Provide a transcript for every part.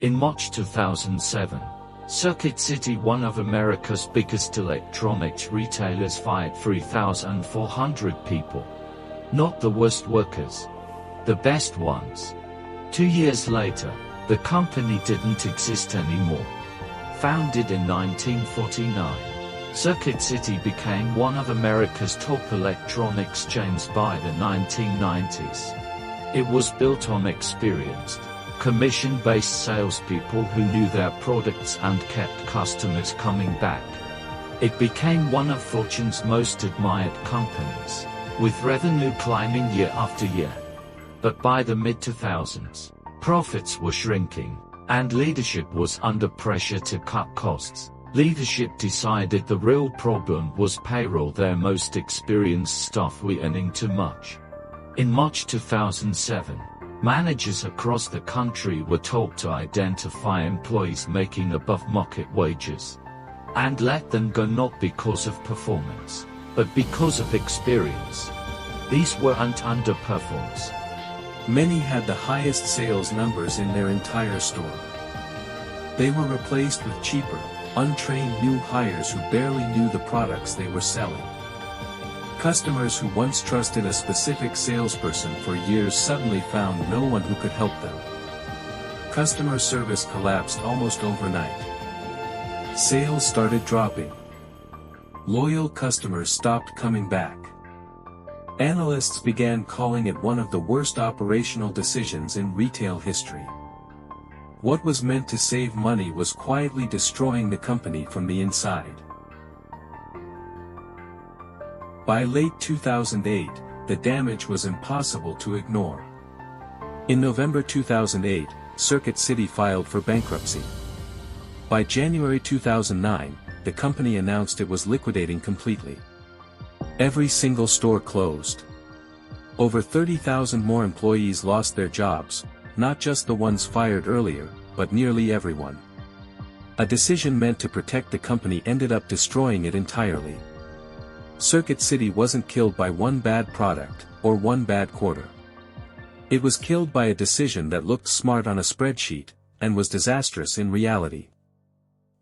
In March 2007, Circuit City, one of America's biggest electronics retailers, fired 3,400 people. Not the worst workers, the best ones. 2 years later, the company didn't exist anymore. Founded in 1949, Circuit City became one of America's top electronics chains by the 1990s. It was built on experienced, commission-based salespeople who knew their products and kept customers coming back. It became one of Fortune's most admired companies, with revenue climbing year after year. But by the mid-2000s, profits were shrinking, and leadership was under pressure to cut costs. Leadership decided the real problem was payroll. Their most experienced staff were earning too much. In March 2007, managers across the country were told to identify employees making above market wages and let them go, not because of performance, but because of experience. These weren't underperformers. Many had the highest sales numbers in their entire store. They were replaced with cheaper, untrained new hires who barely knew the products they were selling. Customers who once trusted a specific salesperson for years suddenly found no one who could help them. Customer service collapsed almost overnight. Sales started dropping. Loyal customers stopped coming back. Analysts began calling it one of the worst operational decisions in retail history. What was meant to save money was quietly destroying the company from the inside. By late 2008, the damage was impossible to ignore. In November 2008, Circuit City filed for bankruptcy. By January 2009, the company announced it was liquidating completely. Every single store closed. Over 30,000 more employees lost their jobs, not just the ones fired earlier, but nearly everyone. A decision meant to protect the company ended up destroying it entirely. Circuit City wasn't killed by one bad product, or one bad quarter. It was killed by a decision that looked smart on a spreadsheet, and was disastrous in reality.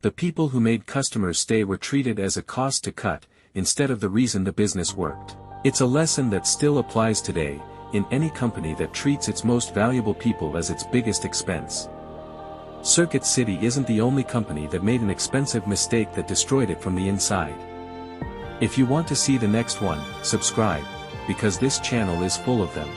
The people who made customers stay were treated as a cost to cut, instead of the reason the business worked. It's a lesson that still applies today, in any company that treats its most valuable people as its biggest expense. Circuit City isn't the only company that made an expensive mistake that destroyed it from the inside. If you want to see the next one, subscribe, because this channel is full of them.